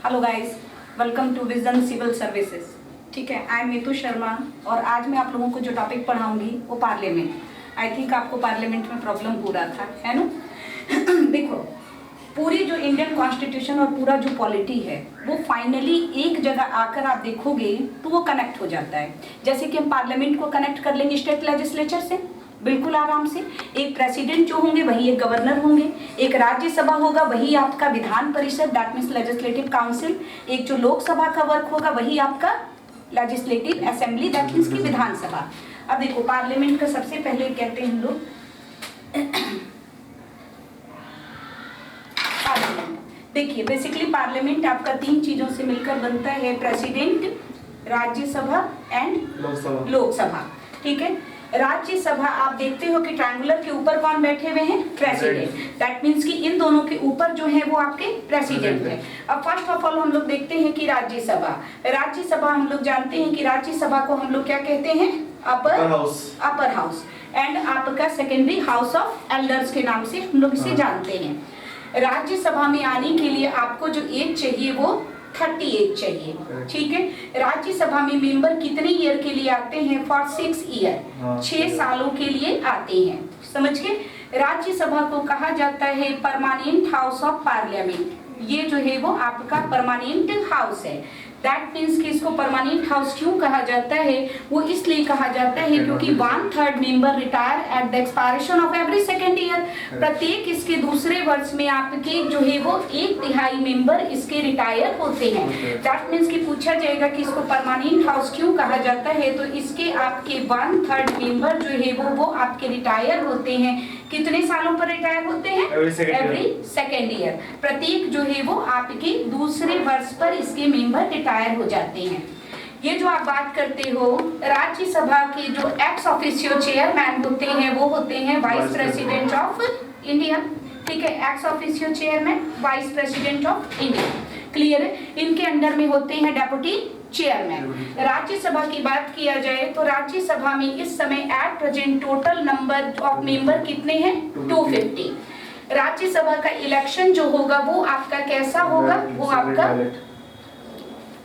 Hello guys, welcome to Vision Civil Services. ठीक है, I am Neetu Sharma और आज मैं आप लोगों को जो टॉपिक पढ़ाऊंगी वो पार्लियामेंट। आई थिंक आपको पार्लियामेंट में प्रॉब्लम हो रहा था, है ना। देखो, पूरी जो इंडियन कॉन्स्टिट्यूशन और पूरा जो पॉलिटी है वो फाइनली एक जगह आकर आप देखोगे तो वो कनेक्ट हो जाता है। जैसे कि हम पार्लियामेंट को कनेक्ट कर लेंगे स्टेट लेजिस्लेचर से बिल्कुल आराम से। एक प्रेसिडेंट जो होंगे वही एक गवर्नर होंगे, एक राज्यसभा होगा वही आपका Vidhan Parishad that means legislative council, एक जो लोकसभा का वर्क होगा वही आपका लेजिस्लेटिव असेंबली दैट मीन्स की विधानसभा। अब देखो, पार्लियामेंट का सबसे पहले कहते हैं हम लोग पार्लियामेंट। देखिए, बेसिकली पार्लियामेंट आपका तीन चीजों से मिलकर बनता है, प्रेसिडेंट, राज्यसभा एंड लोकसभा। ठीक है, राज्यसभा आप देखते हो कि ट्रायंगुलर के ऊपर कौन बैठे हुए हैं? प्रेसिडेंट। दैट मीन्स कि इन दोनों के ऊपर जो है वो आपके प्रेसिडेंट है। अब फर्स्ट ऑफ ऑल हम लोग देखते हैं कि राज्यसभा हम लोग जानते हैं कि राज्यसभा को हम लोग क्या कहते हैं? अपर हाउस एंड आपका सेकेंडरी हाउस ऑफ एल्डर्स के नाम से हम लोग इसे जानते हैं। राज्यसभा में आने के लिए आपको जो एज चाहिए वो 38 चाहिए। ठीक है, राज्यसभा में मेंबर कितने ईयर के लिए आते हैं? फॉर 6 ईयर, 6 सालों के लिए आते हैं। समझ गए? राज्यसभा को कहा जाता है परमानेंट हाउस ऑफ पार्लियामेंट। ये जो है वो आपका परमानेंट हाउस है। दैट मीन्स कि इसको परमानेंट हाउस क्यों कहा जाता है? वो इसलिए कहा जाता है क्योंकि 1/3 member retire at the expiration of every second year. प्रत्येक इसके दूसरे वर्ष में आपके जो है वो 1/3 मेंबर इसके रिटायर होते हैं। दैट मीन्स कि पूछा जाएगा कि इसको परमानेंट हाउस क्यों कहा जाता है, तो इसके आपके 1/3 मेंबर जो है वो आपके रिटायर होते हैं। कितने सालों पर रिटायर होते हैं? Every second year. प्रत्येक जो है वो आपके दूसरे वर्ष पर इसके मेंबर रिटायर हो जाते हैं। ये जो आप बात करते हो, राज्यसभा के जो एक्स ऑफिशियो चेयरमैन होते हैं वो होते हैं वाइस प्रेसिडेंट ऑफ इंडिया। ठीक है, ex officio chairman vice president of India. Clear है? इनके अंडर में होते हैं डेप्यूटी चेयरमैन। राज्यसभा की बात किया जाए तो राज्यसभा में इस समय at present total number of member कितने हैं? 250। राज्यसभा का इलेक्शन जो होगा वो आपका कैसा होगा? वो आपका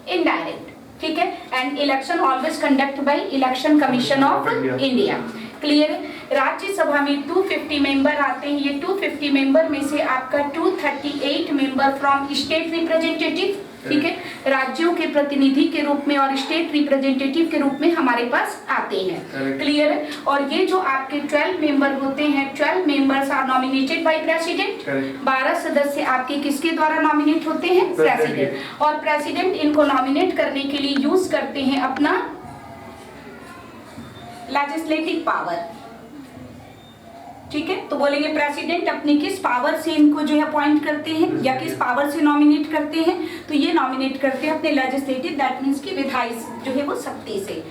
इनडायरेक्ट। ठीक है, and election always conduct by election commission of India. Clear है? राज्यसभा में 250 मेंबर आते हैं। ये 250 मेंबर में से आपका 238 मेंबर फ्रॉम स्टेट रिप्रेजेंटेटिव, ठीक है, राज्यों के प्रतिनिधि के रूप में और स्टेट रिप्रेजेंटेटिव के रूप में हमारे पास आते हैं। क्लियर है? और ये जो आपके 12 मेंबर होते हैं, 12 members are nominated by president. 12 सदस्य आपके किसके द्वारा नॉमिनेट होते हैं? प्रेसिडेंट। और प्रेसिडेंट इनको नॉमिनेट करने के लिए यूज करते हैं अपना लेजिस्लेटिव पावर। ठीक है, तो बोलेंगे प्रेसिडेंट अपनी किस पावर से इनको जो है अपॉइंट करते हैं या किस पावर से नॉमिनेट करते हैं? तो ये नॉमिनेट करते हैं अपने लेजिस्लेटिव दैट मीन्स की विधायी जो है वो शक्ति से।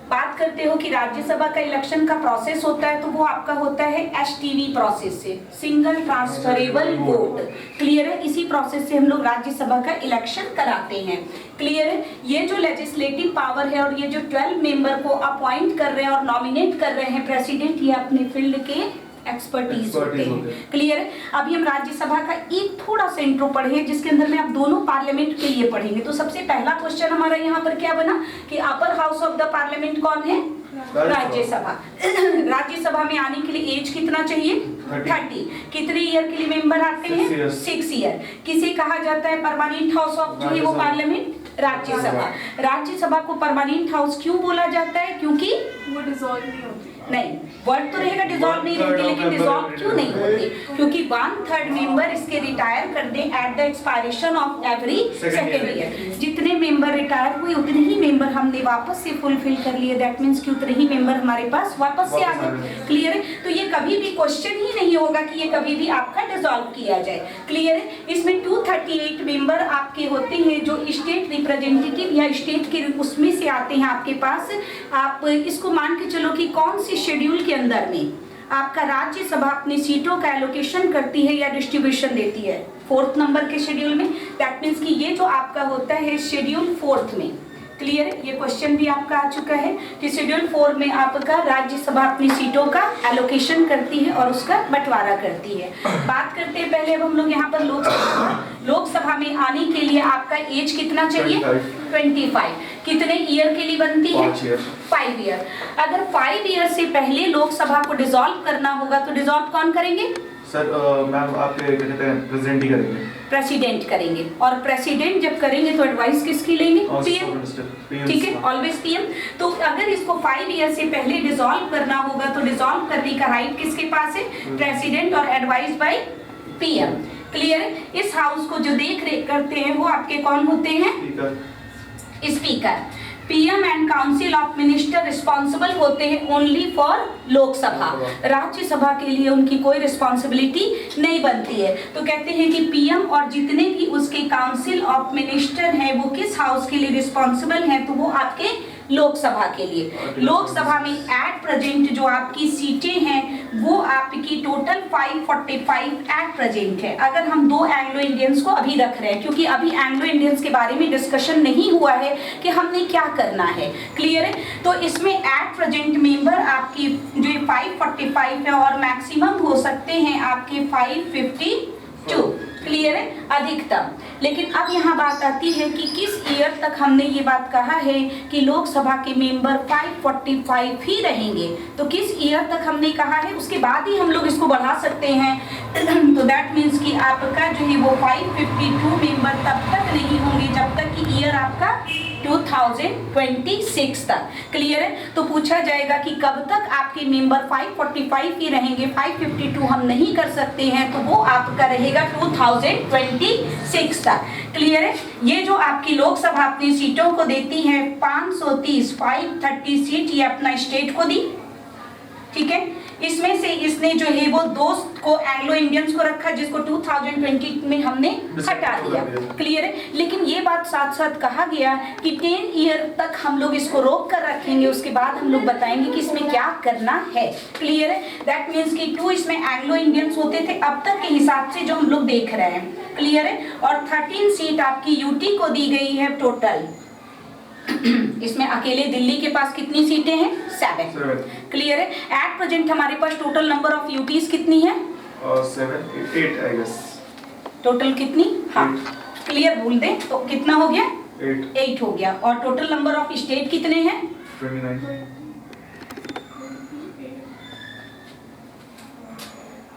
बात करते हो कि राज्यसभा का इलेक्शन का प्रोसेस होता है तो वो आपका होता है एसटीवी प्रोसेस से, सिंगल ट्रांसफरेबल वोट। क्लियर है? इसी प्रोसेस से हम लोग राज्यसभा का इलेक्शन कराते हैं। क्लियर है? ये जो लेजिस्लेटिव पावर है और ये जो 12 मेंबर को अपॉइंट कर रहे हैं और नॉमिनेट कर रहे हैं प्रेसिडेंट, ये अपने फील्ड के एक्सपर्टीज होते हैं। क्लियर है? अभी हम राज्यसभा का एक थोड़ा सा इंट्रो पढ़े जिसके अंदर में आप दोनों पार्लियामेंट के लिए पढ़ेंगे। तो सबसे पहला क्वेश्चन हमारा यहाँ पर क्या बना कि upper house of the parliament कौन है? राज्यसभा। राज्यसभा में आने के लिए एज कितना चाहिए? 30। कितने ईयर के लिए मेंबर आते हैं? 6 ईयर। किसे कहा जाता है परमानेंट हाउस ऑफ जो है वो पार्लियामेंट? राज्यसभा। राज्यसभा को परमानेंट हाउस क्यों बोला जाता है? क्योंकि वो डिसॉल्व नहीं होती। नहीं, वर्ड तो रहेगा डिसॉल्व नहीं होती, लेकिन डिसॉल्व क्यों नहीं होती? क्योंकि 1/3 मेंबर इसके रिटायर कर दे at the expiration of every second year. जितने मेंबर रिटायर हुए उतने ही मेंबर हमने वापस से फुलफिल कर लिए। दैट मीन्स कि उतने ही मेंबर हमारे पास वापस से आ गए। क्लियर है? तो ये कभी भी क्वेश्चन ही नहीं होगा कि ये कभी भी आपका डिसॉल्व किया जाए। क्लियर है? इसमें 238 मेंबर आपके होते हैं जो स्टेट रिप्रेजेंटेटिव या स्टेट के उसमें से आते हैं आपके पास। आप इसको मान के चलो कि कौन सी शेड्यूल के अंदर में आपका राज्यसभा अपनी सीटों का एलोकेशन करती है या डिस्ट्रीब्यूशन देती है? 4th नंबर के शेड्यूल में। दैट मीन्स कि ये जो आपका होता है शेड्यूल 4th में। क्लियर है, ये क्वेश्चन भी आपका आ चुका है कि शेड्यूल 4 में आपका राज्यसभा अपनी सीटों का एलोकेशन करती है और उसका बंटवारा करती है। बात करते हैं पहले अब हम लोग यहाँ पर लोकसभा में आने के लिए आपका एज कितना चाहिए? 25। कितने ईयर के लिए बनती है? 5 ईयर। अगर 5 ईयर से पहले लोकसभा को डिसॉल्व करना होगा तो डिसॉल्व कौन करेंगे? सर मैम आपके कहते हैं प्रेसिडेंट ही करेंगे। प्रेसिडेंट करेंगे, और प्रेसिडेंट जब करेंगे तो एडवाइस किसकी लेंगे? पीएम, ठीक है, ऑलवेज पीएम। तो अगर इसको 5 ईयर से पहले डिसॉल्व करना होगा तो डिसॉल्व करने का राइट किसके पास है? प्रेसिडेंट, और एडवाइस बाय पीएम। क्लियर है? इस हाउस को जो देख रेख करते हैं वो आपके कौन होते हैं? Speaker. PM and council of minister responsible होते हैं ओनली फॉर लोकसभा। राज्यसभा के लिए उनकी कोई रिस्पॉन्सिबिलिटी नहीं बनती है। तो कहते हैं कि पीएम और जितने भी उसके काउंसिल ऑफ मिनिस्टर हैं वो किस हाउस के लिए रिस्पॉन्सिबल हैं? तो वो आपके लोकसभा के लिए। लोकसभा में एट प्रेजेंट जो आपकी सीटें हैं वो आपकी टोटल 545 एट प्रेजेंट है। अगर हम 2 एंग्लो इंडियंस को अभी रख रहे हैं, क्योंकि अभी एंग्लो इंडियंस के बारे में डिस्कशन नहीं हुआ है कि हमने क्या करना है। क्लियर है? तो इसमें एट प्रेजेंट मेंबर आपकी जो 545 है और मैक्सिमम हो सकते हैं आपके 552। क्लियर है? अधिकतम। लेकिन अब यहाँ बात आती है कि किस ईयर तक हमने ये बात कहा है कि लोकसभा के मेंबर 545 ही रहेंगे। तो किस ईयर तक हमने कहा है, उसके बाद ही हम लोग इसको बढ़ा सकते हैं। तो दैट मीन्स कि आपका जो है वो 552 मेंबर तब तक नहीं होंगे जब तक कि ईयर आपका 2026 तक। क्लियर है? तो पूछा जाएगा कि कब तक आपके मेंबर 545 ही रहेंगे, 552 हम नहीं कर सकते हैं, तो वो आपका रहेगा 2026 तक। क्लियर है? ये जो आपकी लोकसभा अपनी सीटों को देती है 530 530 सीट ये अपना स्टेट को दी, ठीक है। इसमें से इसने जो है वो 2 को एंग्लो इंडियंस को रखा जिसको 2020 में हमने हटा दिया। क्लियर है? लेकिन ये बात साथ साथ कहा गया कि 10 ईयर तक हम लोग इसको रोक कर रखेंगे, उसके बाद हम लोग बताएंगे कि इसमें क्या करना है। क्लियर है? दैट मीन्स कि 2 इसमें एंग्लो इंडियंस होते थे अब तक के हिसाब से जो हम लोग देख रहे हैं। क्लियर है? और 13 सीट आपकी यूटी को दी गई है टोटल। इसमें अकेले दिल्ली के पास कितनी सीटें हैं? 7। क्लियर है? एट प्रेजेंट हमारे पास टोटल नंबर ऑफ यूटीज कितनी है? 8 आई गेस। टोटल कितनी? हाँ, क्लियर भूल दे तो कितना हो गया? 8 हो गया। और टोटल नंबर ऑफ स्टेट कितने हैं? 29।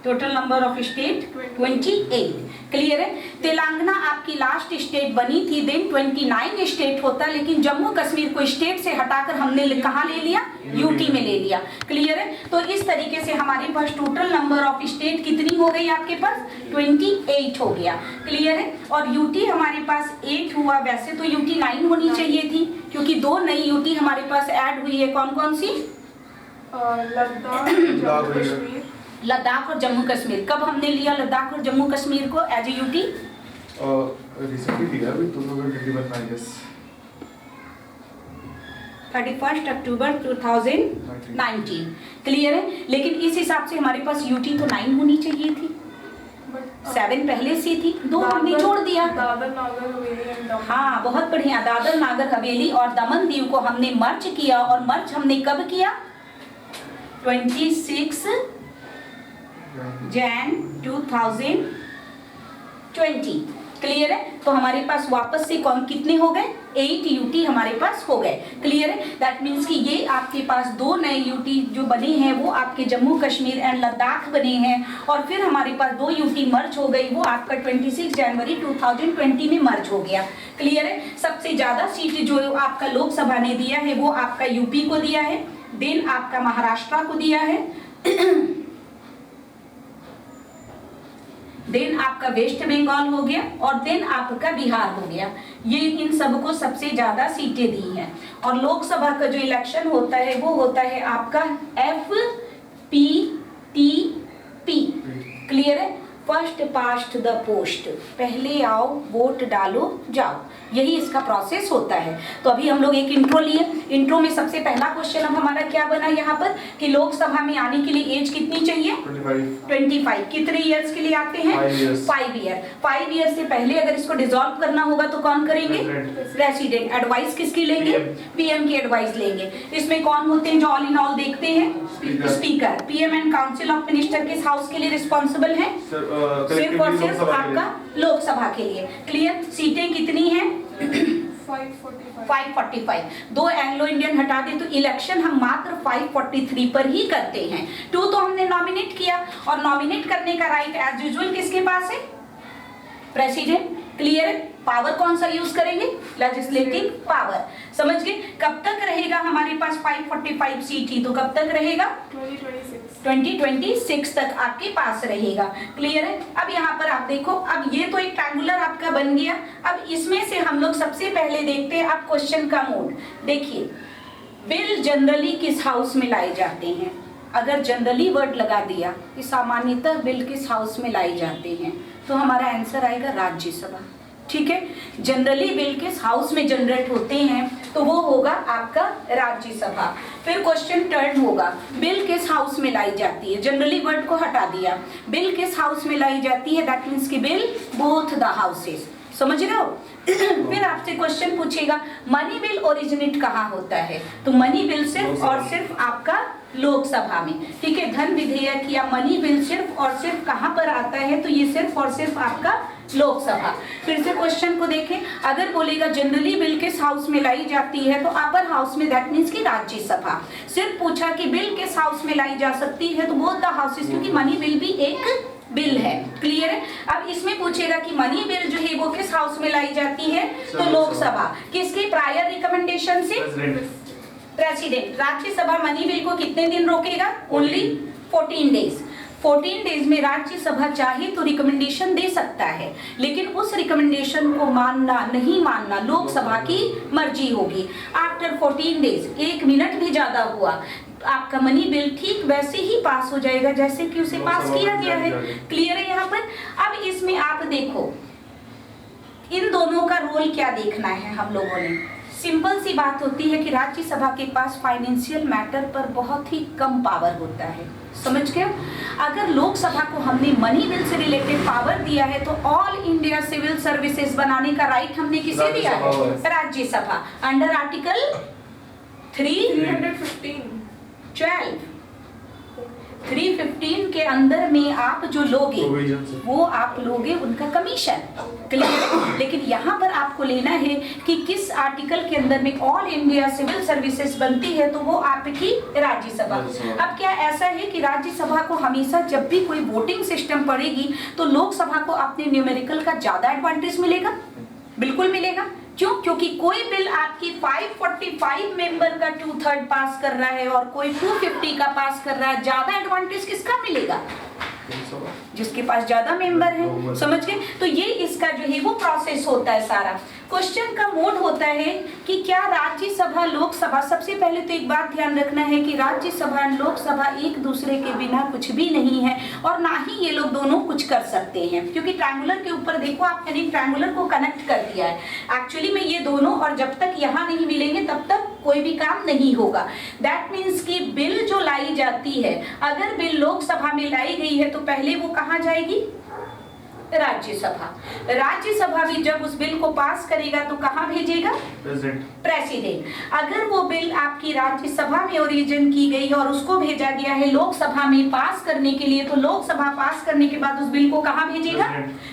Total number of state 28। Clear है? तेलंगाना आपकी लास्ट स्टेट बनी थी, देन 29 स्टेट होता, लेकिन जम्मू कश्मीर को स्टेट से हटाकर हमने कहाँ ले लिया? यूटी में ले लिया। क्लियर है? तो इस तरीके से हमारे पास टोटल नंबर ऑफ स्टेट कितनी हो गई आपके पास? 28 हो गया। क्लियर है? और यूटी हमारे पास 8 हुआ। वैसे तो यूटी 9 होनी चाहिए थी क्योंकि 2 नई यूटी हमारे पास ऐड हुई है। कौन कौन सी? लद्दाख और जम्मू कश्मीर। कब हमने लिया लद्दाख और जम्मू कश्मीर को एज ए यूटी? रिसेंटली दिया अभी 2021 में आई गेस। 31 अक्टूबर 2019। क्लियर है? लेकिन इस हिसाब से हमारे पास यूटी तो 9 होनी चाहिए थी, 7 पहले से थी, 2 हमने जोड़ दिया। दादर नागर हवेली एंड दमन। हाँ, बहुत बढ़िया। दादर नागर हवेली और दमन दीव को हमने मर्ज किया, और मर्ज हमने कब किया? 26 जैन 2020। क्लियर है? तो हमारे पास वापस से कौन कितने हो गए? 8 यूटी हमारे पास हो गए। क्लियर है? दैट मीन्स कि ये आपके पास 2 नए यूटी जो बने हैं वो आपके जम्मू कश्मीर एंड लद्दाख बने हैं, और फिर हमारे पास 2 यूटी मर्ज हो गई, वो आपका 26 जनवरी 2020 में मर्ज हो गया। क्लियर है? सबसे ज्यादा सीट जो आपका लोकसभा ने दिया है वो आपका यूपी को दिया है, देन आपका महाराष्ट्र को दिया है, देन आपका वेस्ट बंगाल हो गया, और देन आपका बिहार हो गया। ये इन सबको सबसे ज्यादा सीटें दी हैं। और लोकसभा का जो इलेक्शन होता है वो होता है आपका FPTP। क्लियर है? फर्स्ट पास्ट द पोस्ट, पहले आओ वोट डालो जाओ, यही इसका प्रोसेस होता है। तो अभी हम लोग एक इंट्रो लिए, इंट्रो में सबसे पहला क्वेश्चन अब हमारा क्या बना यहाँ पर कि लोकसभा में आने के लिए एज कितनी चाहिए? 25। कितने ईयर्स के लिए आते हैं? 5 ईयर। 5 ईयर से पहले अगर इसको डिसॉल्व करना होगा तो कौन करेंगे? प्रेसिडेंट। एडवाइस किसकी लेंगे? पीएम की एडवाइस लेंगे। इसमें कौन होते हैं जो ऑल इन ऑल देखते हैं? Speaker. PM and council of minister किस हाउस के लिए रिस्पॉन्सिबल है? सिर्फ और सिर्फ आपका लोकसभा के लिए। क्लियर? सीटें कितनी हैं? 545। 2 एंग्लो इंडियन हटा दे तो इलेक्शन हम मात्र 543 पर ही करते हैं। 2 तो हमने नॉमिनेट किया और नॉमिनेट करने का राइट एज यूजुअल किसके पास है? प्रेसिडेंट। क्लियर है? पावर कौन सा यूज करेंगे? Legislative power. समझ गए? कब तक रहेगा हमारे पास 545 सीट ही? तो कब तक रहेगा? 2026 तक आपके पास रहेगा। क्लियर है? अब यहाँ पर आप देखो, अब ये तो एक ट्रायंगुलर आपका बन गया। अब इसमें से हम लोग सबसे पहले देखते हैं अब क्वेश्चन का मोड। देखिए, बिल जनरली किस हाउस में लाए जाते हैं? अगर जनरली वर्ड लगा दिया कि सामान्यतः बिल किस हाउस में लाई जाते हैं तो हमारा आंसर आएगा राज्यसभा। ठीक है? जनरली बिल किस हाउस में जनरेट होते हैं तो वो होगा आपका राज्यसभा। फिर क्वेश्चन टर्न होगा, बिल किस हाउस में लाई जाती है? जनरली वर्ड को हटा दिया, बिल किस हाउस में लाई जाती है? दैट मीन्स कि बिल बोथ द हाउसेस। समझ रहे हो? फिर आपसे क्वेश्चन पूछेगा मनी बिल ओरिजिनेट कहाँ होता है? तो मनी बिल सिर्फ और सिर्फ आपका लोकसभा में। ठीक है? धन विधेयक या मनी बिल सिर्फ और सिर्फ कहाँ पर आता है? तो ये सिर्फ और सिर्फ आपका लोकसभा। फिर से क्वेश्चन को देखें, अगर बोलेगा जनरली बिल किस हाउस में लाई जाती है तो अपर हाउस में, दैट मीन्स की राज्यसभा। सिर्फ पूछा कि बिल किस हाउस में लाई जा सकती है तो बोथ द हाउसेस, क्योंकि मनी बिल भी एक बिल है। क्लियर है? अब इसमें पूछेगा कि मनी बिल जो है वो किस हाउस में लाई जाती है तो लोकसभा। किसके प्रायर रिकमेंडेशन से? प्रेसिडेंट। राज्यसभा मनी बिल को कितने दिन रोकेगा? Only 14 days. 14 डेज में राज्यसभा चाहे तो रिकमेंडेशन दे सकता है, लेकिन उस रिकमेंडेशन को मानना नहीं मानना लोकसभा की मर्जी होगी। आफ्टर 14 डेज 1 मिनट भी ज्यादा हुआ आपका मनी बिल ठीक वैसे ही पास हो जाएगा जैसे कि उसे पास किया गया है। क्लियर है यहाँ पर? अब इसमें आप देखो इन दोनों का रोल क्या देखना है हम लोगों ने। सिंपल सी बात होती है कि राज्यसभा के पास फाइनेंशियल मैटर पर बहुत ही कम पावर होता है। समझ गए? अगर लोकसभा को हमने मनी बिल से रिलेटेड पावर दिया है तो ऑल इंडिया सिविल सर्विसेज बनाने का राइट हमने किसे दिया है? राज्यसभा। अंडर आर्टिकल 315 के अंदर में आप जो लोगे वो आप लोगे उनका कमीशन। क्लियर? लेकिन यहाँ पर आपको लेना है कि किस आर्टिकल के अंदर में ऑल इंडिया सिविल सर्विसेज बनती है तो वो आपकी राज्यसभा। अब क्या ऐसा है कि राज्यसभा को हमेशा जब भी कोई वोटिंग सिस्टम पड़ेगी तो लोकसभा को अपने न्यूमेरिकल का ज्यादा एडवांटेज मिलेगा? बिल्कुल मिलेगा। क्यों? क्योंकि कोई बिल आपकी 545 मेंबर का 2/3 पास कर रहा है और कोई 250 का पास कर रहा है, ज्यादा एडवांटेज किसका मिलेगा? जिसके पास ज्यादा मेंबर है। समझ गए? तो ये इसका जो है वो प्रोसेस होता है सारा। क्वेश्चन का मोड होता है कि क्या राज्यसभा लोकसभा, सबसे पहले तो एक बात ध्यान रखना है कि राज्यसभा और लोकसभा एक दूसरे के बिना कुछ भी नहीं है और ना ही ये लोग दोनों कुछ कर सकते हैं, क्योंकि ट्रायंगुलर के ऊपर देखो आप मैंने ट्रायंगुलर को कनेक्ट कर दिया है एक्चुअली में ये दोनों, और जब तक यहाँ नहीं मिलेंगे तब तक कोई भी काम नहीं होगा। दैट मीन्स कि बिल जो लाई जाती है, अगर बिल लोकसभा में लाई गई है तो पहले वो कहाँ जाएगी? राज्यसभा। राज्यसभा भी जब उस बिल को पास करेगा तो कहाँ भेजेगा? प्रेसिडेंट। अगर वो बिल आपकी राज्यसभा में ओरिजिन की गई और उसको भेजा गया है लोकसभा में पास करने के लिए तो लोकसभा पास करने के बाद उस बिल को कहाँ भेजेगा?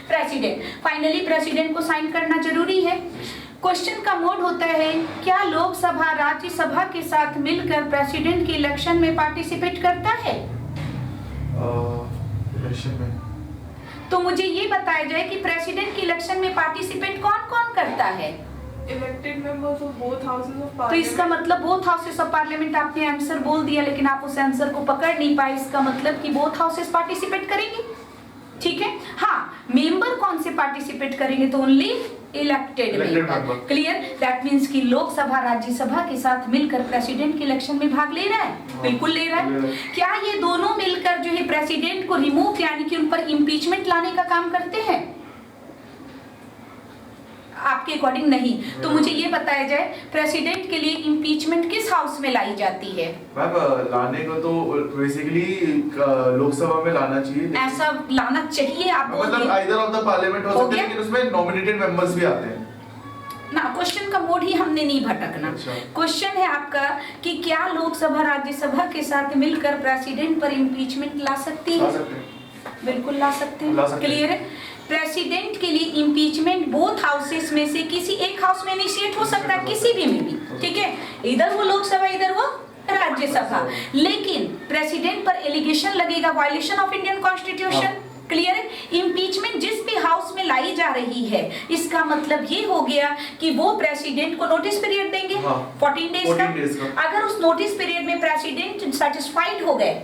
प्रेसिडेंट। फाइनली प्रेसिडेंट को साइन करना जरूरी है। क्वेश्चन का मोड होता है क्या लोकसभा राज्यसभा के साथ मिलकर प्रेसिडेंट के इलेक्शन में पार्टिसिपेट करता है? इलेक्शन में तो मुझे ये बताया जाए कि प्रेसिडेंट के इलेक्शन में पार्टिसिपेट कौन कौन करता है? Elected members of both houses of तो पार्लियामेंट। इसका मतलब बोथ हाउसेस ऑफ पार्लियामेंट, आपने आंसर बोल दिया लेकिन आप उस आंसर को पकड़ नहीं पाए। इसका मतलब कि बोथ हाउसेस पार्टिसिपेट करेंगे। ठीक है? हाँ, मेंबर कौन से पार्टिसिपेट करेंगे? तो only elected Elected member. member। Clear? That means कि लोकसभा राज्यसभा के साथ मिलकर प्रेसिडेंट के इलेक्शन में भाग ले रहा है। हाँ, बिल्कुल ले रहा ले रहा है। है। क्या ये दोनों मिलकर जो है प्रेसिडेंट को रिमूव यानी कि उन पर इम्पीचमेंट लाने का काम करते हैं? आपके अकॉर्डिंग नहीं। तो मुझे ये बताया जाए प्रेसिडेंट के लिए इम्पीचमेंट किस हाउस में लाई जाती है? मैम लाने को तो बेसिकली लोकसभा में लाना चाहिए, ऐसा लाना चाहिए आप बोल मतलब रहे हैं। आइदर ऑफ द पार्लियामेंट हो हो सकता है, गया? लेकिन उसमें नॉमिनेटेड मेंबर्स भी आते हैं। ना क्वेश्चन का मोड ही हमने नहीं भटकना। अच्छा। क्वेश्चन है आपका कि क्या लोकसभा राज्यसभा के साथ मिलकर प्रेसिडेंट पर इम्पीचमेंट ला सकती ला है? सकते हैं। बिल्कुल ला सकते ला हैं। सकते हैं। क्लियर है? प्रेसिडेंट के लिए इम्पीचमेंट बोथ हाउसेस में से किसी एक हाउस में इनिशिएट हो सकता है, किसी भी में भी, ठीक है? इधर वो लोकसभा इधर वो राज्यसभा। लेकिन प्रेसिडेंट पर एलिगेशन लगेगा violation of Indian constitution. Clear है? इम्पीचमेंट जिस भी हाउस में लाई जा रही है, इसका मतलब ये हो गया कि वो प्रेसिडेंट को नोटिस पीरियड देंगे 14 डेज 14 days का। का। अगर उस नोटिस पीरियड में प्रेसिडेंट सेटिस्फाइड हो गए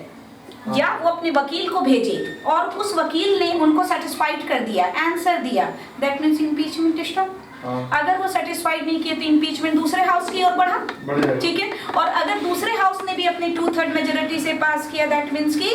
या वो अपने वकील को भेजे और उस वकील ने उनको सेटिस्फाइड कर दिया, आंसर दिया, दैट मींस इम्पीचमेंट स्टॉप। अगर वो सेटिस्फाइड नहीं किए तो इम्पीचमेंट दूसरे हाउस की ओर बढ़ा, बढ़ जाएगा। ठीक है? और अगर दूसरे हाउस ने भी अपने 2/3 मेजोरिटी से पास किया, दैट मींस की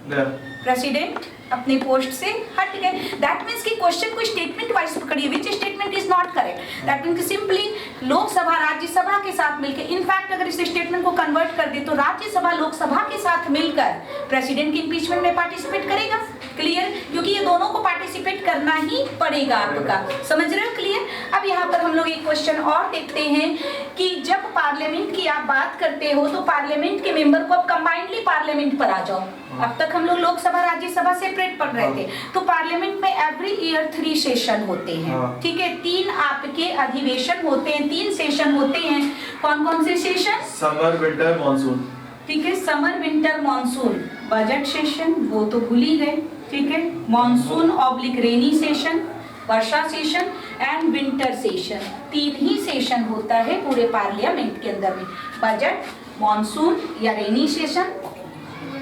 प्रेसिडेंट अपने पोस्ट से हट गए। दैट मींस कि क्वेश्चन को स्टेटमेंट वाइज पकड़िए, which statement is not correct. That means simply Lok Sabha Rajya Sabha के साथ मिलकर, इनफैक्ट अगर इस स्टेटमेंट को कन्वर्ट कर दे तो राज्यसभा लोकसभा के साथ मिलकर प्रेसिडेंट की इम्पीचमेंट में पार्टिसिपेट करेगा। क्लियर? क्योंकि ये दोनों को पार्टिसिपेट करना ही पड़ेगा आपका। समझ रहे हो? क्लियर? अब यहाँ पर हम लोग एक क्वेश्चन और देखते हैं कि जब पार्लियामेंट की आप बात करते हो तो पार्लियामेंट के मेंबर को अब कंबाइंडली पार्लियामेंट पर आ जाओ। अब तक हम लोग लोकसभा राज्यसभा सेपरेट पढ़ रहे थे। तो पार्लियामेंट में एवरी ईयर 3 सेशन होते हैं, ठीक है? 3 आपके अधिवेशन होते हैं, 3 सेशन होते हैं। कौन कौन से सेशन? Summer, winter, monsoon. ठीक है? Summer, winter, monsoon. Budget session वो तो भूल ही गए, ठीक है? Monsoon oblique rainy session, Varsha session and winter session. 3 he session होता है पूरे पार्लियामेंट के अंदर में, बजट, मॉनसून या रेनी सेशन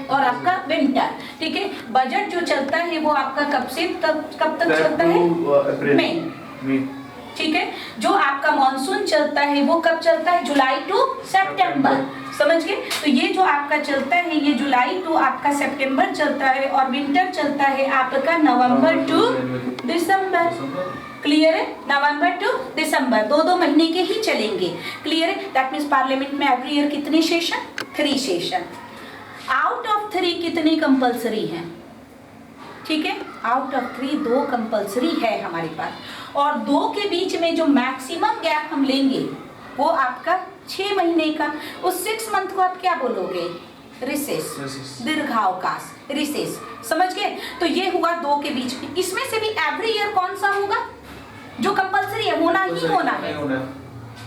और आपका विंटर। ठीक है? बजट जो चलता है वो आपका कब से कब तक चलता है? मई। ठीक है? जो आपका मॉनसून चलता है वो कब चलता है? जुलाई टू सितंबर। समझ गए? तो ये जो आपका चलता है ये जुलाई टू आपका सितंबर चलता है और विंटर चलता है आपका नवंबर टू दिसंबर। क्लियर है? नवंबर टू दिसंबर 2-2 महीने के ही चलेंगे। क्लियर है? दैट मींस पार्लियामेंट में एवरी ईयर कितने सेशन? 3 सेशन। आउट ऑफ 3 कितनी कंपलसरी हैं? ठीक है? आउट ऑफ 3 2 कंपलसरी है हमारे पास और 2 के बीच में जो मैक्सिमम गैप हम लेंगे वो आपका 6 महीने का। उस 6 मंथ को आप क्या बोलोगे? रिसेस, दीर्घावकाश, रिसेस। समझ गए? तो ये हुआ 2 के बीच में। इसमें से भी एवरी ईयर कौन सा होगा जो कंपलसरी है? होना ही होना है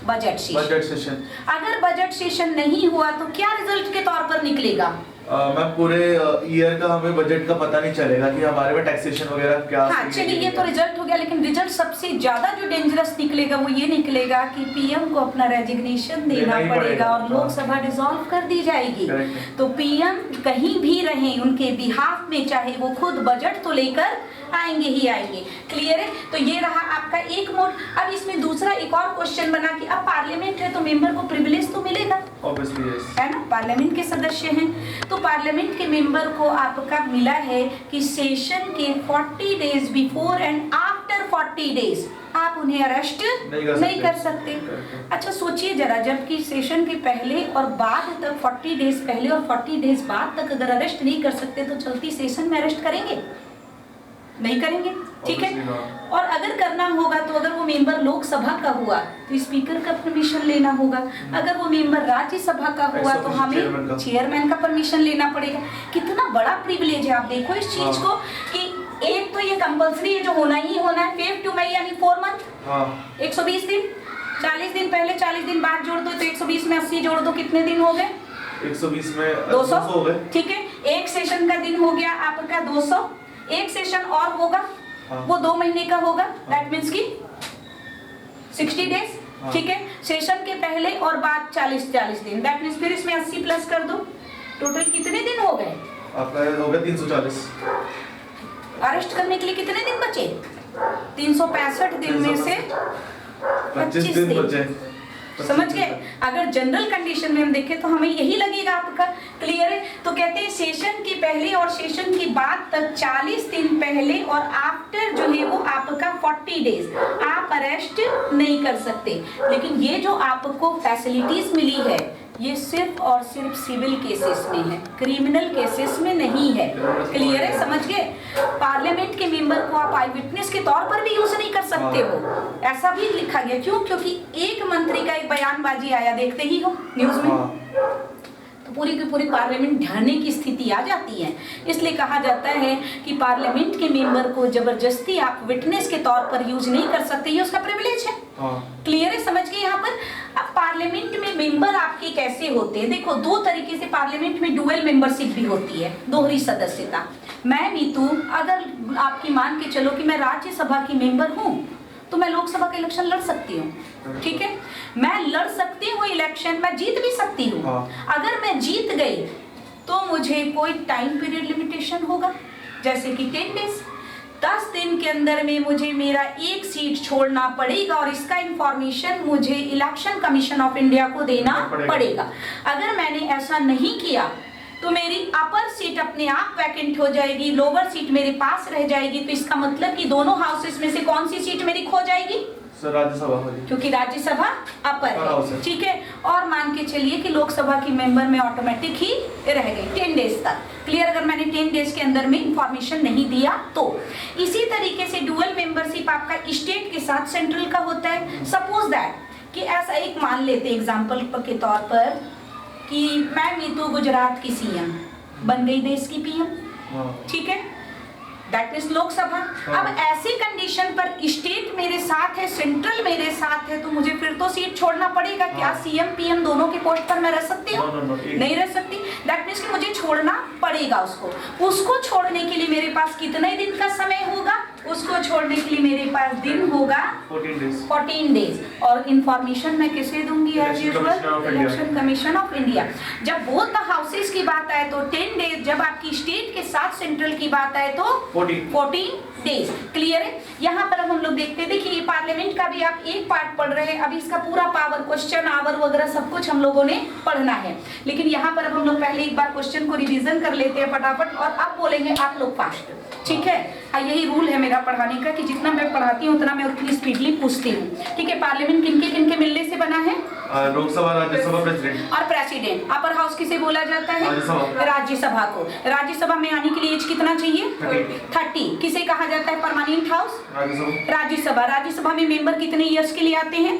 बजट सेशन। अगर बजट सेशन नहीं हुआ तो क्या रिजल्ट के तौर पर निकलेगा? मैम पूरे ईयर का हमें बजट का पता नहीं चलेगा कि हमारे में टैक्सेशन वगैरह क्या। हाँ चलिए ये तो रिजल्ट हो गया, लेकिन रिजल्ट सबसे ज्यादा जो डेंजरस निकलेगा वो ये निकलेगा कि पीएम को अपना रेजिग्नेशन देना पड़ेगा और लोकसभा डिसॉल्व कर दी जाएगी। तो पीएम कहीं भी रहें उनके बिहाफ में चाहे वो खुद बजट तो लेकर आएंगे ही आएंगे। क्लियर है? तो ये रहा आपका एक मोड। अब इसमें दूसरा एक और क्वेश्चन बना कि अब पार्लियामेंट है तो मेंबर को प्रिविलेज तो मिलेगा, ऑब्वियसली यस, है ना? पार्लियामेंट के सदस्य हैं तो पार्लियामेंट के मेंबर को आपका मिला है कि सेशन के 40 days before and after 40 days आप उन्हें अरेस्ट नहीं कर सकते। अच्छा सोचिए जरा, जबकि सेशन के पहले और बाद तक 40 डेज पहले और 40 डेज बाद तक अगर अरेस्ट नहीं कर सकते तो चलती सेशन में अरेस्ट करेंगे? नहीं करेंगे। ठीक है? और अगर करना होगा तो अगर वो मेंबर लोकसभा का हुआ तो स्पीकर का परमिशन लेना होगा, अगर वो मेंबर राज्यसभा का हुआ तो हमें चेयरमैन का परमिशन लेना पड़ेगा। कितना बड़ा प्रिविलेज है। आप देखो इस चीज को कि एक तो ये कंपल्सरी है जो होना ही होना है। 5 to May यानी 4 मंथ, 120 दिन। 40 दिन पहले 40 दिन बाद जोड़ दो तो 120 में 80 जोड़ दो, कितने दिन हो गए? 120 में 200 हो गए। ठीक है? एक सेशन का दिन हो गया आपका 200। एक सेशन और होगा वो 2 महीने का होगा, दैट मीन्स की 60 डेज। ठीक है? सेशन के पहले और बाद 40 दिन, दैट मीन्स फिर इसमें 80 प्लस कर दो, टोटल कितने दिन हो गए? आपका हो गया 340। अरेस्ट करने के लिए कितने दिन बचे? 365 दिन में से 25 दिन बचे। समझ गए। अगर जनरल कंडीशन में हम देखें तो हमें यही लगेगा आपका। क्लियर है। तो कहते हैं सेशन के पहले और सेशन के बाद तक 40 दिन पहले और आफ्टर जो है वो आपका 40 डेज आप अरेस्ट नहीं कर सकते। लेकिन ये जो आपको फैसिलिटीज मिली है ये सिर्फ और सिर्फ सिविल केसेस में है, क्रिमिनल केसेस में नहीं है। क्लियर है, समझ गए। पार्लियामेंट के मेंबर को आप आई विटनेस के तौर पर भी यूज नहीं कर सकते हो, ऐसा भी लिखा गया। क्यों? क्योंकि एक मंत्री का एक बयानबाजी आया, देखते ही हो न्यूज में, तो पूरी की पूरी पार्लियामेंट ढहने की स्थिति आ जाती है। इसलिए कहा जाता है कि पार्लियामेंट के मेंबर को जबरदस्ती आप विटनेस के तौर पर यूज नहीं कर सकते, ये उसका प्रिविलेज है। क्लियर है, समझ गए। यहाँ पर अब पार्लियामेंट में मेंबर आपके कैसे होते हैं? देखो, दो तरीके से पार्लियामेंट में डुअल मेंबरशिप भी होती है, दोहरी सदस्यता। मैं नीतू, अगर आपकी मान के चलो कि मैं राज्यसभा की मेंबर हूँ तो मैं लोकसभा का इलेक्शन लड़ सकती हूँ। ठीक है, मैं लड़ सकती हूँ इलेक्शन, मैं जीत भी सकती हूँ। अगर मैं जीत गई तो मुझे कोई टाइम पीरियड लिमिटेशन होगा, जैसे कि 10 डेज, 10 दिन के अंदर में मुझे मेरा एक सीट छोड़ना पड़ेगा और इसका इंफॉर्मेशन मुझे इलेक्शन कमीशन ऑफ इंडिया को देना पड़ेगा। अगर मैंने ऐसा नहीं किया तो मेरी अपर सीट अपने आप वैकेंट हो जाएगी, लोअर सीट मेरे पास रह जाएगी। तो इसका मतलब कि दोनों हाउसेस में से कौन सी सीट मेरी खो जाएगी? राज्यसभा, क्योंकि राज्यसभा अपर है। ठीक है, और मान के चलिए कि लोकसभा की मेंबर में ऑटोमेटिक ही रह गई 10 डेज तक। क्लियर, अगर मैंने 10 डेज के अंदर में इंफॉर्मेशन नहीं दिया तो। इसी तरीके से डुअल मेंबरशिप आपका स्टेट के साथ सेंट्रल का होता है। सपोज दैट कि ऐसा एक मान लेते एग्जाम्पल के तौर पर कि मैं नीतू गुजरात की सीएम बन गई, देश की पीएम। ठीक है, दैट मीन्स लोकसभा। अब ऐसी कंडीशन पर स्टेट मेरे साथ है, सेंट्रल मेरे साथ है, तो मुझे फिर तो सीट छोड़ना पड़ेगा। क्या सीएम पीएम दोनों के पोस्ट पर मैं रह सकती हूँ? नहीं रह सकती। दैट मीन्स कि मुझे छोड़ना पड़ेगा उसको छोड़ने के लिए मेरे पास कितने दिन का समय होगा? उसको छोड़ने के लिए मेरे पास दिन होगा 14 डेज। और इंफॉर्मेशन मैं किसे दूंगी? As usual election commission of India. जब बोथ द हाउसेस की बात आए तो 10 डेज, जब आपकी स्टेट के साथ सेंट्रल की बात आए तो 14 डेज। क्लियर है। यहाँ पर हम लोग देखते हैं, देखिए पार्लियामेंट का भी आप एक पार्ट पढ़ रहे हैं, अभी इसका पूरा पावर, क्वेश्चन आवर वगैरह सब कुछ हम लोगों ने पढ़ना है। लेकिन यहाँ पर अब हम लोग पहले एक बार क्वेश्चन को रिवीजन कर लेते हैं फटाफट, और अब बोलेंगे आप लोग फास्ट। ठीक है, यही रूल है मेरा पढ़ाने का कि जितना मैं पढ़ाती हूँ उतना मैं उतनी स्पीडली पूछती हूँ। ठीक है, पार्लियामेंट किनके किनके मिलने से बना है? लोकसभा, राज्यसभा, प्रेसिडेंट। और प्रेसिडेंट। अपर हाउस किसे बोला जाता है? राज्यसभा को। राज्यसभा में आने के लिए एज कितना चाहिए? 30। किसे कहा जाता है परमानेंट हाउस? राज्यसभा। राज्यसभा में मेंबर कितने ईयर्स के लिए आते हैं?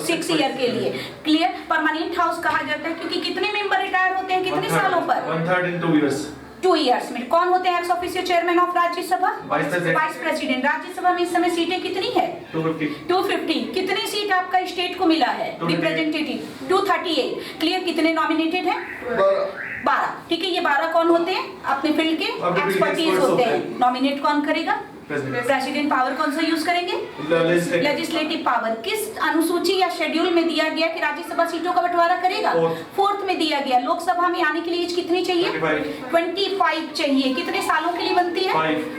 6 ईयर के लिए। क्लियर। परमानेंट हाउस कहा जाता है क्योंकि कितने मेंबर रिटायर होते हैं कितने सालों पर? 1/3 in 2 years। 2 इयर्स में। कौन होते हैं ex officio chairman of Rajya Sabha? Vice president. Rajya Sabha में इस समय सीटें कितनी है? 250। कितनी सीट आपका स्टेट को मिला है रिप्रेजेंटेटिव? 238। क्लियर। कितने नॉमिनेटेड हैं? 12। ठीक है, ये 12 कौन होते हैं? अपने फील्ड के एक्सपर्टीज होते हैं। नॉमिनेट कौन करेगा? प्रेसिडेंट। पावर कौन सा यूज करेंगे? Legislative power. किस अनुसूची या शेड्यूल में दिया गया कि राज्यसभा सीटों का बंटवारा करेगा? 4th में दिया गया। लोकसभा में आने के लिए एज कितनी चाहिए? 25 चाहिए। कितने सालों के लिए बनती है?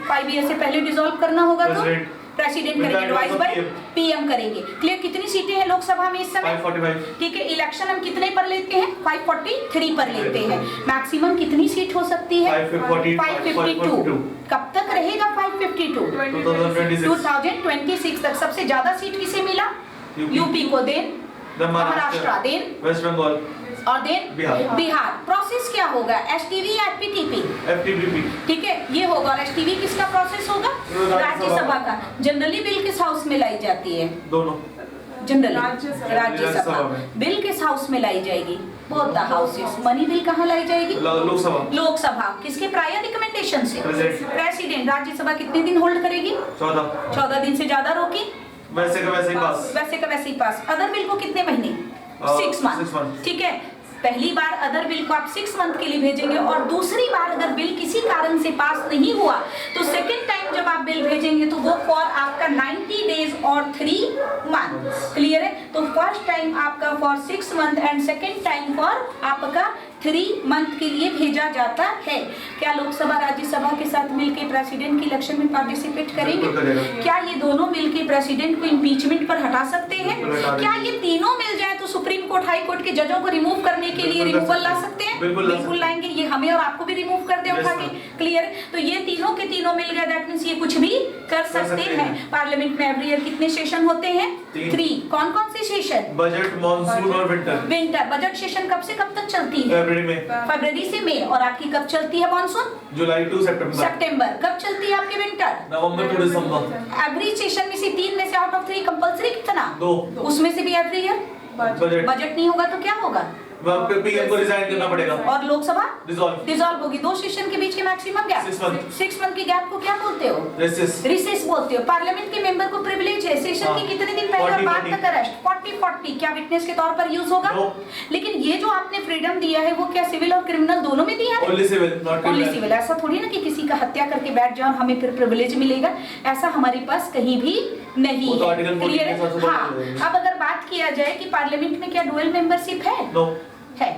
5 ईयर से पहले डिसॉल्व करना होगा तो प्रेसिडेंट करेंगे, एडवाइस बाय पीएम करेंगे। क्लियर। कितनी सीटें हैं लोकसभा में इस समय? 545। ठीक है, इलेक्शन हम कितने पर लेते हैं? 543 पर लेते हैं। मैक्सिमम कितनी सीट हो सकती है? 552। कब तक रहेगा 552? 2026 तक। सबसे ज्यादा सीट किसे मिला? यूपी को। Then Maharashtra, then West Bengal, और देन बिहार। प्रोसेस क्या होगा? एसटीवी या एफपीटीपी? ठीक है, ये होगा। और एसटीवी किसका प्रोसेस होगा? राज्यसभा का। जनरली बिल किस हाउस में लाई जाती है? दोनों। जनरली राज्यसभा। बिल किस हाउस में लाई जाएगी? Both the houses. Money bill कहाँ लाई जाएगी? लोकसभा। किसके प्रायर रिकमेंडेशन से? प्रेसिडेंट। राज्यसभा कितने दिन होल्ड करेगी? 14 दिन से ज्यादा रोकी? वैसे का वैसे ही पास। अदर बिल को कितने महीने? 6 मंथ। ठीक है, पहली बार अदर बिल को आप 6 मंथ के लिए भेजेंगे, और दूसरी बार अगर बिल किसी कारण से पास नहीं हुआ तो सेकेंड टाइम जब आप बिल भेजेंगे तो वो फॉर आपका 90 डेज और 3 मंथ। क्लियर है। तो फर्स्ट टाइम आपका for 6 month and second time for आपका 3 मंथ के लिए भेजा जाता है। क्या लोकसभा राज्यसभा के साथ मिलकर प्रेसिडेंट के इलेक्शन में पार्टिसिपेट करेंगे? क्या ये दोनों मिलकर प्रेसिडेंट को इम्पीचमेंट पर हटा सकते हैं? क्या ये तीनों मिल जाए तो सुप्रीम कोर्ट हाई कोर्ट के जजों को रिमूव करने के लिए रिमूवल ला सकते हैं? बिल्कुल लाएंगे। ये हमें और आपको भी रिमूव कर दे उठा के। क्लियर? तो ये तीनों के तीनों मिल गए, दैट मींस ये कुछ भी कर सकते हैं। पार्लियामेंट में एवरी ईयर कितने सेशन होते हैं? 3। कौन कौन से सेशन? बजट, मॉनसून और विंटर। बजट सेशन कब से कब तक चलती है? फरवरी से मई। और आपकी कब चलती है मॉनसून? जुलाई टू सितंबर। कब चलती है आपकी winter? November to December. Every session में से 3 में से आउट ऑफ 3 कंपल्सरी कितना? 2। उसमें से भी एवरी ईयर बजट नहीं होगा तो क्या होगा? पीएम को रिजाइन करना पड़ेगा। और लोकसभा डिसॉल्व होगी। 2 सेशन के बीच के मैक्सिमम गैप 6 मंथ के गैप को क्या बोलते हो? रिसेस बोलते हो। पार्लियामेंट के मेंबर को प्रिविलेज है सेशन के कितने दिन पहले और बाद तक अरेस्ट 40 क्या विटनेस के तौर पर यूज होगा? लेकिन ये जो आपने फ्रीडम दिया है वो क्या सिविल और क्रिमिनल दोनों में दिया है? Only civil. ऐसा थोड़ी ना कि किसी का हत्या करके बैठ जाओ हमें फिर प्रिविलेज मिलेगा, ऐसा हमारे पास कहीं भी नहीं है। क्लियर है? हाँ। अब अगर बात किया जाए कि पार्लियामेंट में क्या डुअल मेंबरशिप है? है,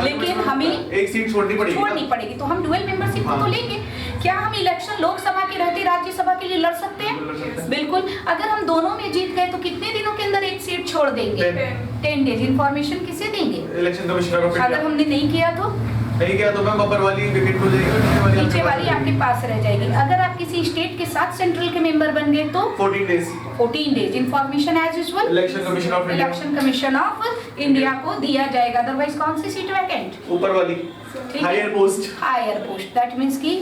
लेकिन हमें एक सीट छोड़नी पड़ेगी तो हम डुअल मेंबरशिप को तो लेंगे। क्या हम इलेक्शन लोकसभा के रहते राज्यसभा के लिए लड़ सकते हैं? बिल्कुल। अगर हम दोनों में जीत गए तो कितने दिनों के अंदर एक सीट छोड़ देंगे? 10 डेज। इंफॉर्मेशन किसे देंगे? इलेक्शन कमिश्नर को। अगर हमने नहीं किया तो मैम ऊपर वाली विकेट हो जाएगी, नीचे वाली आपके पास रह जाएगी। अगर आप किसी स्टेट के साथ सेंट्रल के मेंबर बन गए तो 14 days. Information as usual election commission of India को दिया जाएगा। अदरवाइज कौन सी सीट वैकेंट? ऊपर वाली हायर पोस्ट। दैट मींस कि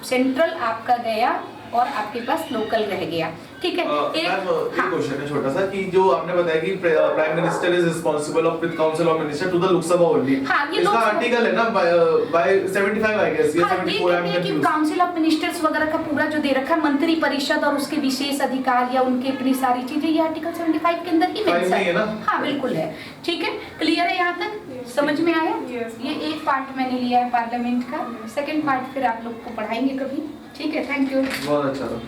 सेंट्रल आपका गया और आपके पास लोकल रह गया। ठीक है। एक क्वेश्चन है छोटा सा कि जो आपने बताया कि prime minister is responsible of with council of minister to the Lok Sabha only. हाँ, ये इसका आर्टिकल है ना बाय 75 आई गेस या 74 I am confuse. Council of ministers वगैरह का पूरा जो दे रखा है मंत्री परिषद और उसके विशेष अधिकार या उनके अपनी सारी चीजें, ये आर्टिकल 75 के अंदर ही मेंशन है ना? हाँ बिल्कुल है। ठीक है। क्लियर है यहाँ तक? समझ में आया? ये एक पार्ट मैंने लिया है पार्लियामेंट का। सेकंड पार्ट फिर आप लोग को पढ़ाएंगे कभी। ठीक है। Thank you. बहुत अच्छा था।